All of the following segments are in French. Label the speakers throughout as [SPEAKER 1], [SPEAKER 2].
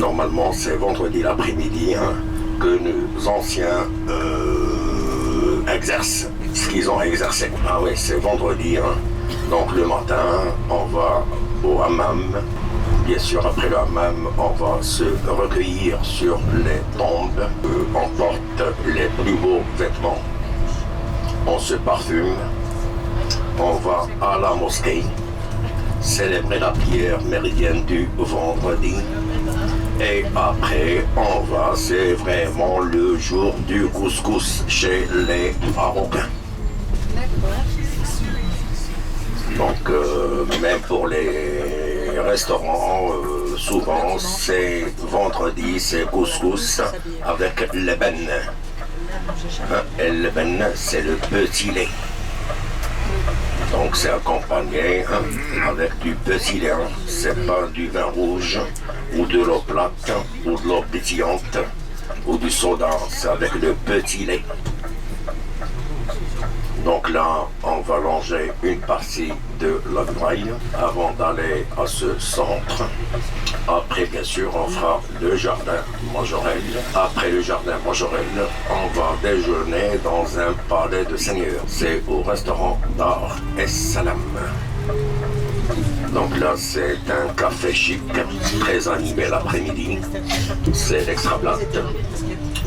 [SPEAKER 1] normalement, c'est vendredi l'après-midi que nos anciens exercent ce qu'ils ont exercé. Ah oui, c'est vendredi. Donc le matin, on va au hammam. Bien sûr, après le hammam, on va se recueillir sur les tombes. On porte les plus beaux vêtements. On se parfume. On va à la mosquée célébrer la prière méridienne du vendredi. Et après, on va, c'est vraiment le jour du couscous chez les Marocains. Donc, même pour les restaurants, souvent, c'est vendredi, c'est couscous avec le ben. Et le ben, c'est le petit lait. Donc c'est accompagné avec du petit lait, c'est pas du vin rouge ou de l'eau plate ou de l'eau pétillante ou du soda, c'est avec le petit lait. Donc là, on va longer une partie de la muraille avant d'aller à ce centre. Après, bien sûr, on fera le jardin Majorelle. Après le jardin Majorelle, on va déjeuner dans un palais de seigneur. C'est au restaurant Dar es Salam. Donc là, c'est un café chic, très animé l'après-midi. C'est l'Extra Blatt.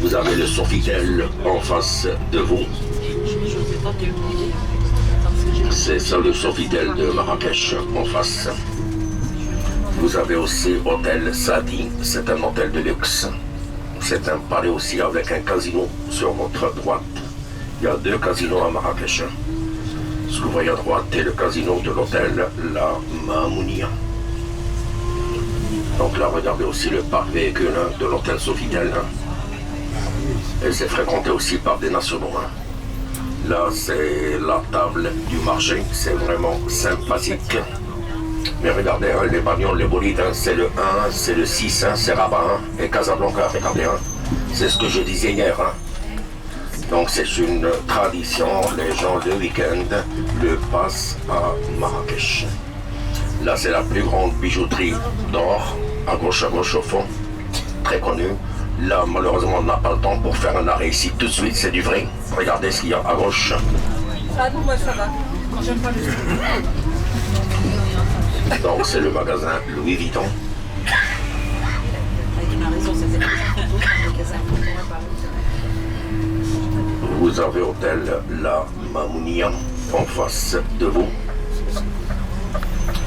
[SPEAKER 1] Vous avez le Sofitel en face de vous. C'est ça le Sofitel de Marrakech en face. Vous avez aussi Hôtel Sadi, c'est un hôtel de luxe. C'est un palais aussi avec un casino sur votre droite. Il y a 2 casinos à Marrakech. Ce que vous voyez à droite est le casino de l'hôtel La Mamounia. Donc là, regardez aussi le parc véhicule de l'hôtel Sofitel. Et c'est fréquenté aussi par des nationaux. Là, c'est la table du marché, c'est vraiment sympathique. Mais regardez, les bagnons, les bolides, c'est le 1, c'est le 6, c'est Rabat et Casablanca, regardez. C'est ce que je disais hier. Donc c'est une tradition, les gens le week-end le passent à Marrakech. Là, c'est la plus grande bijouterie d'or, à gauche au fond, très connue. Là, malheureusement, on n'a pas le temps pour faire un arrêt ici tout de suite, c'est du vrai. Regardez ce qu'il y a à gauche.
[SPEAKER 2] Ah non, moi ça va. Quand j'aime pas le
[SPEAKER 1] Donc, c'est le magasin Louis Vuitton. Vous avez hôtel La Mamounia en face de vous.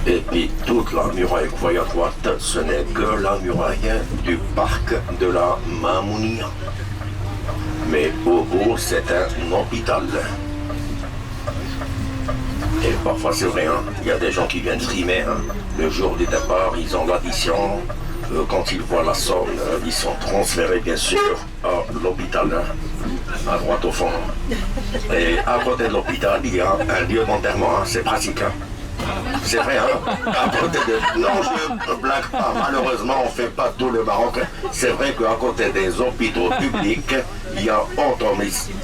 [SPEAKER 1] Et puis toute la muraille que vous voyez à droite, ce n'est que la muraille du parc de la Mamounia. Mais au bout, c'est un hôpital. Et parfois c'est vrai, il y a des gens qui viennent frimer. Le jour du départ, ils ont l'addition. Quand ils voient la somme, ils sont transférés bien sûr à l'hôpital, à droite au fond. Et à côté de l'hôpital, il y a un lieu d'enterrement, c'est pratique. C'est vrai, à côté de... Non, je ne blague pas, malheureusement, on ne fait pas tout le Maroc. C'est vrai qu'à côté des hôpitaux publics, il y a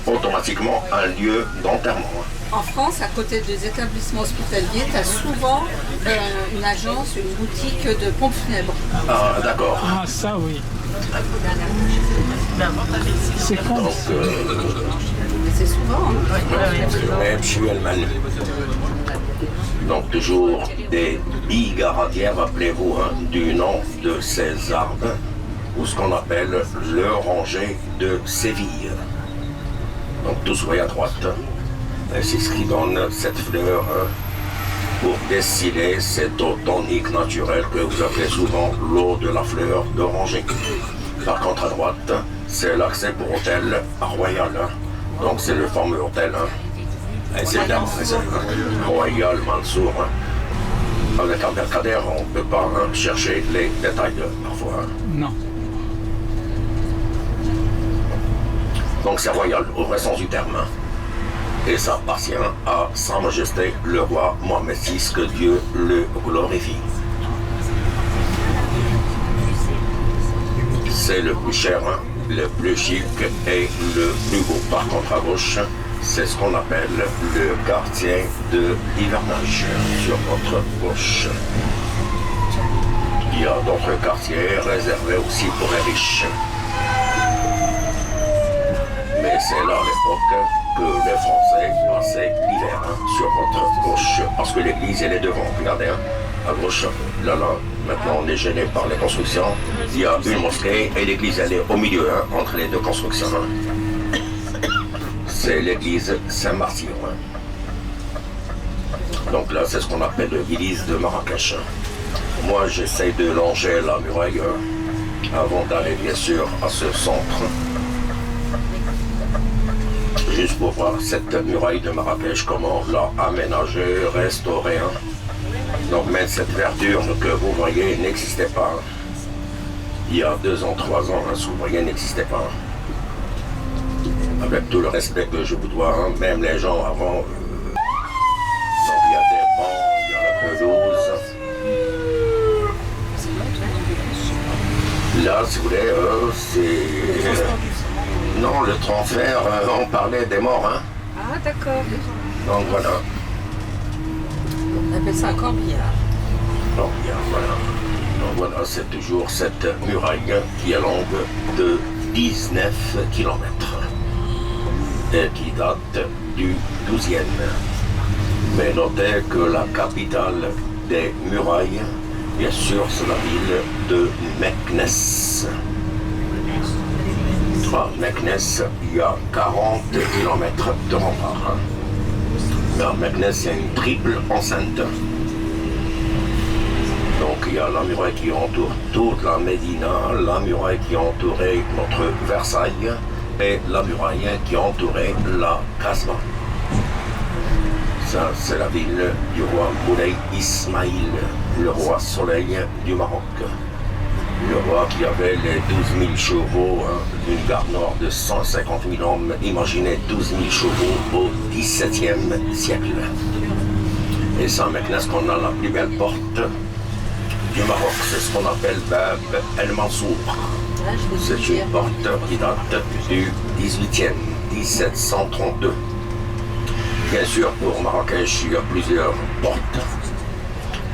[SPEAKER 1] automatiquement un lieu d'enterrement.
[SPEAKER 2] En France, à côté des établissements hospitaliers, tu as souvent une agence, une boutique de pompes funèbres.
[SPEAKER 1] Ah, d'accord.
[SPEAKER 3] Ah, ça oui. C'est con.
[SPEAKER 1] Donc,
[SPEAKER 2] C'est souvent.
[SPEAKER 1] même je suis allemand. Donc toujours des bigaradières, rappelez-vous, du nom de ces arbres, ou ce qu'on appelle l'oranger de Séville. Donc tout ce voyez à droite, c'est ce qui donne cette fleur pour distiller cette eau tonique naturelle que vous appelez souvent l'eau de la fleur d'oranger. Par contre à droite, c'est l'accès pour hôtel Royal. Donc c'est le fameux hôtel. Et c'est évidemment Royal Mansour. Avec Abdelkader, on ne peut pas chercher les détails parfois.
[SPEAKER 3] Non.
[SPEAKER 1] Donc c'est royal au vrai sens du terme. Et ça appartient à Sa Majesté le roi Mohamed VI, que Dieu le glorifie. C'est le plus cher, le plus chic et le plus beau. Par contre à gauche, c'est ce qu'on appelle le quartier de l'hivernage sur votre gauche. Il y a d'autres quartiers réservés aussi pour les riches. Mais c'est là à l'époque que les Français passaient l'hiver sur votre gauche. Parce que l'église, elle est devant. Regardez, à gauche, là, maintenant on est gêné par les constructions. Il y a une mosquée et l'église, elle est au milieu, entre les deux constructions. C'est l'église Saint-Martyr. Donc là, c'est ce qu'on appelle l'église de Marrakech. Moi, j'essaie de longer la muraille avant d'aller, bien sûr, à ce centre. Juste pour voir cette muraille de Marrakech, comment on l'a aménagée, restaurée. Donc même cette verdure que vous voyez n'existait pas. Il y a 2 ans, 3 ans, ce que vous voyez n'existait pas. Avec tout le respect que je vous dois, même les gens avant. Donc il y a des bancs, il y a la pelouse. Là, si vous voulez, c'est... Non, le transfert, on parlait des morts.
[SPEAKER 2] Ah, d'accord.
[SPEAKER 1] Donc voilà.
[SPEAKER 2] On appelle ça un corbillard.
[SPEAKER 1] Corbillard, voilà. Donc voilà, c'est toujours cette muraille qui est longue de 19 km et qui date du 12e. Mais notez que la capitale des murailles, bien sûr, c'est la ville de Meknès. À Meknès, il y a 40 km de rempart. À Meknès, il y a une triple enceinte. Donc il y a la muraille qui entoure toute la Médina, la muraille qui entourait notre Versailles et la muraille qui entourait la Casbah. Ça, c'est la ville du roi Moulay Ismaïl, le roi soleil du Maroc. Le roi qui avait les 12 000 chevaux, une garde nord de 150 000 hommes. Imaginez 12 000 chevaux au XVIIe siècle. Et c'est en Meknès qu'on a la plus belle porte du Maroc. C'est ce qu'on appelle Bab El Mansour. C'est une porte qui date du 18e, 1732. Bien sûr, pour Marrakech, il y a plusieurs portes.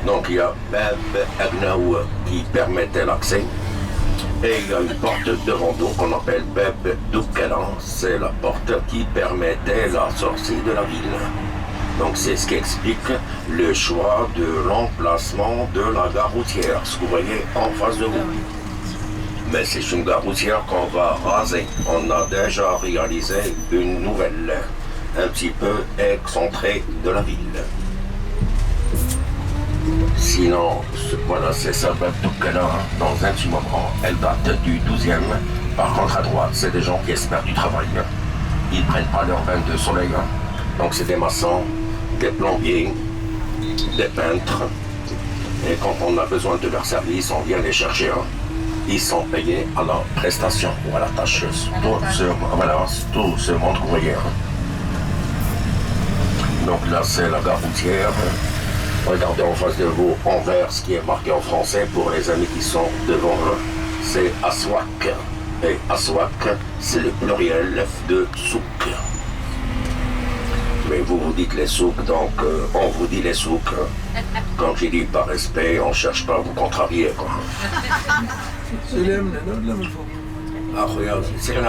[SPEAKER 1] Donc il y a Bab Agnaou qui permettait l'accès. Et il y a une porte devant nous qu'on appelle Bab Doukalan. C'est la porte qui permettait la sortie de la ville. Donc c'est ce qui explique le choix de l'emplacement de la gare routière, ce que vous voyez en face de vous. Mais c'est une gare routière qu'on va raser. On a déjà réalisé une nouvelle, un petit peu excentrée de la ville. Sinon, voilà, c'est ça, dans un petit moment. Elle date du 12e. Par contre, à droite, c'est des gens qui espèrent du travail. Ils ne prennent pas leur bain de soleil. Donc, c'est des maçons, des plombiers, des peintres. Et quand on a besoin de leur service, on vient les chercher. Ils sont payés à la prestation ou à la tâche. Tout ce monde que vous voyez. Donc là, c'est la gare routière. Regardez en face de vous, en vert, ce qui est marqué en français pour les amis qui sont devant. C'est Aswak. Et Aswak, c'est le pluriel de souk. Mais vous vous dites les souks, donc on vous dit les souks. Quand j'ai dit par respect, on ne cherche pas à vous contrarier. C'est la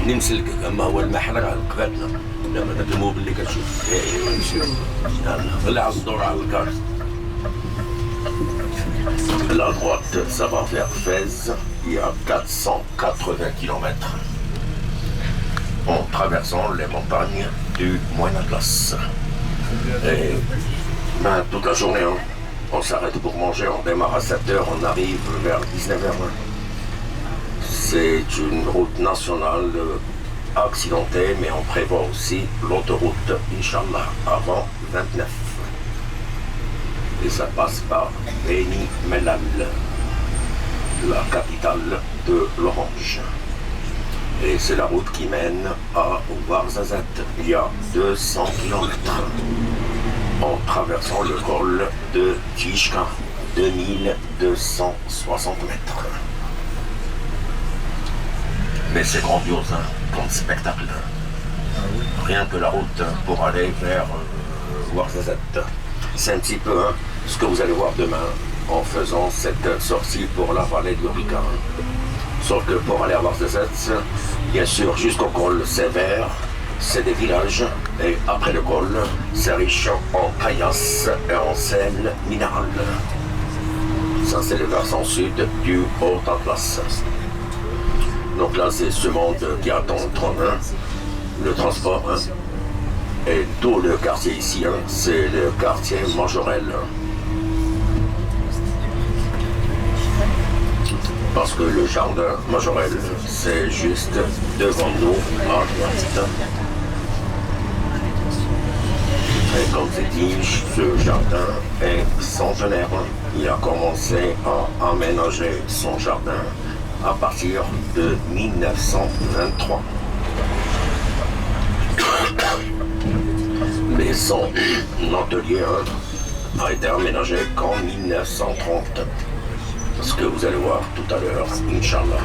[SPEAKER 1] نمسلك اما هو المحرق على قبابنا لما تدمو باللي كتشوف طلع على الدور على الكارت. La droite, ça va vers Fès, il y a 480 km en traversant les montagnes du Moyen-Atlas. Et toute la journée, on s'arrête pour manger, on démarre à 7h, on arrive vers 19h. C'est une route nationale accidentée, mais on prévoit aussi l'autoroute, Inch'Allah, avant 29. Et ça passe par Beni Mellal, la capitale de l'Orange. Et c'est la route qui mène à Ouarzazate. Il y a 200 km en traversant le col de Tishka, 2260 mètres. Mais c'est grandiose, comme spectacle. Rien que la route pour aller vers Ouarzazate. C'est un petit peu ce que vous allez voir demain en faisant cette sortie pour la vallée de l'Orica. Sauf que pour aller à Ouarzazate, bien sûr, jusqu'au col, c'est vert, c'est des villages, et après le col, c'est riche en caillasse et en sel minéral. Ça, c'est le versant sud du Haut-Atlas. Donc là, c'est ce monde qui attend le transport. Et tout le quartier ici, c'est le quartier Majorelle. Parce que le jardin Majorelle, c'est juste devant nous, à droite. Et comme c'est dit, ce jardin est centenaire. Il a commencé à aménager son jardin à partir de 1923. Mais son atelier a été aménagé qu'en 1930. Ce que vous allez voir tout à l'heure, Inch'Allah.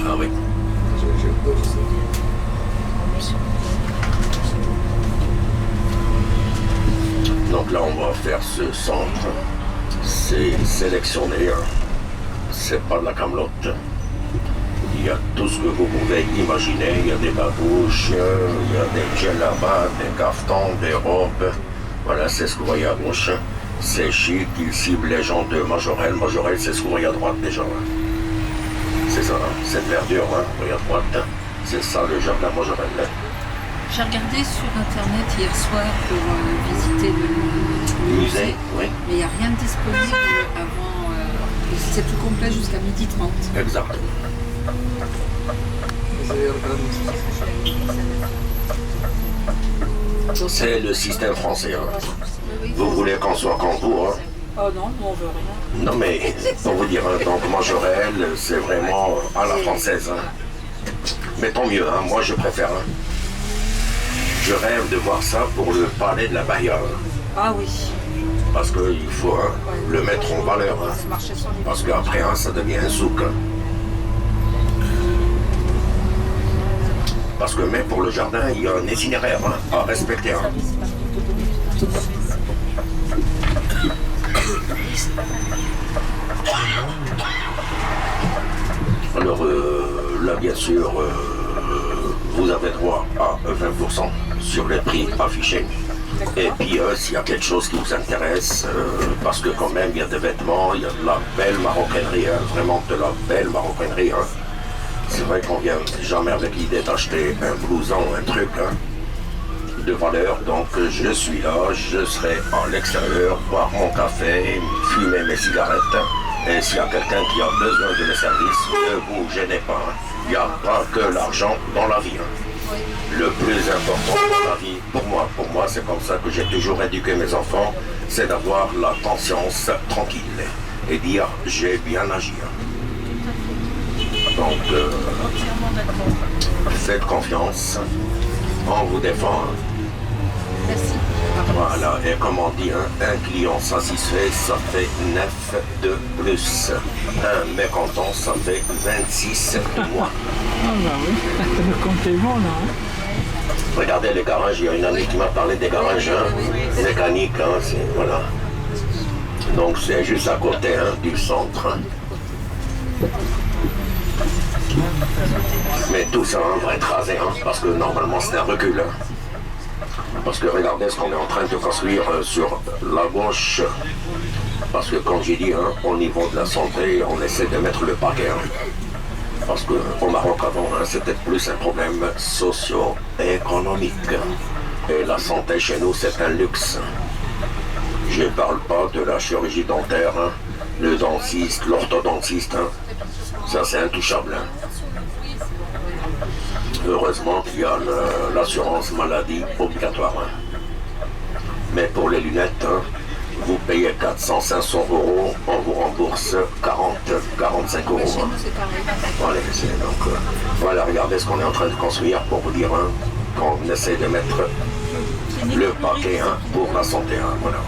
[SPEAKER 1] Ah oui. Donc là, on va faire ce centre. C'est sélectionné. C'est pas de la camelote. Il y a tout ce que vous pouvez imaginer. Il y a des babouches, il y a des djellabas, des caftans, des robes. Voilà, c'est ce que vous voyez à gauche. C'est chic, il cible les gens de Majorelle. Majorelle, c'est ce que vous voyez à droite déjà. C'est ça, cette verdure, vous voyez à droite. C'est ça le jardin Majorelle.
[SPEAKER 2] J'ai regardé sur internet hier soir pour visiter le musée,
[SPEAKER 1] oui.
[SPEAKER 2] Mais il n'y a rien de disponible avant. C'est tout complet jusqu'à 12h30.
[SPEAKER 1] Exact. C'est le système français. Vous voulez qu'on soit comme vous,
[SPEAKER 2] Oh non, nous on veut rien.
[SPEAKER 1] Non mais, pour vous dire, donc Majorelle, c'est vraiment à la française. Mais tant mieux, moi je préfère. Je rêve de voir ça pour le palais de la Bahia.
[SPEAKER 2] Ah oui.
[SPEAKER 1] Parce qu'il faut le mettre en valeur. Parce qu'après, ça devient un souk. Parce que même pour le jardin, il y a un itinéraire à respecter. Alors là, bien sûr, vous avez droit à 20% sur les prix affichés. Et puis s'il y a quelque chose qui vous intéresse, parce que quand même il y a des vêtements, il y a de la belle maroquinerie, vraiment de la belle maroquinerie. C'est vrai qu'on vient jamais avec l'idée d'acheter un blouson, un truc de valeur. Donc je suis là, je serai à l'extérieur, boire mon café, fumer mes cigarettes. Et s'il y a quelqu'un qui a besoin de mes services, ne vous gênez pas. Il n'y a pas que l'argent dans la vie. Le plus important dans la vie, pour moi, c'est comme ça que j'ai toujours éduqué mes enfants, c'est d'avoir la conscience tranquille et dire j'ai bien agi. Donc, faites confiance, on vous défend.
[SPEAKER 2] Merci.
[SPEAKER 1] Voilà, et comme on dit, un client satisfait, ça fait 9 de plus. Un mécontent, ça fait 26 de moins.
[SPEAKER 3] Ah bah oui, le compte est bon là.
[SPEAKER 1] Regardez les garages, il y a une amie qui m'a parlé des garages mécaniques, voilà. Donc c'est juste à côté du centre. Mais tout ça va être rasé, parce que normalement c'est un recul. Parce que regardez ce qu'on est en train de construire sur la gauche. Parce que comme j'ai dit, au niveau de la santé, on essaie de mettre le paquet. Parce qu'au Maroc avant, c'était plus un problème socio-économique. Et la santé chez nous, c'est un luxe. Je ne parle pas de la chirurgie dentaire, le dentiste, l'orthodontiste. Ça, c'est intouchable. Heureusement qu'il y a l'assurance maladie obligatoire. Mais pour les lunettes, vous payez 400-500 €, on vous rembourse 40-45 €. Voilà, donc, voilà, regardez ce qu'on est en train de construire pour vous dire qu'on essaie de mettre le paquet pour la santé. Voilà.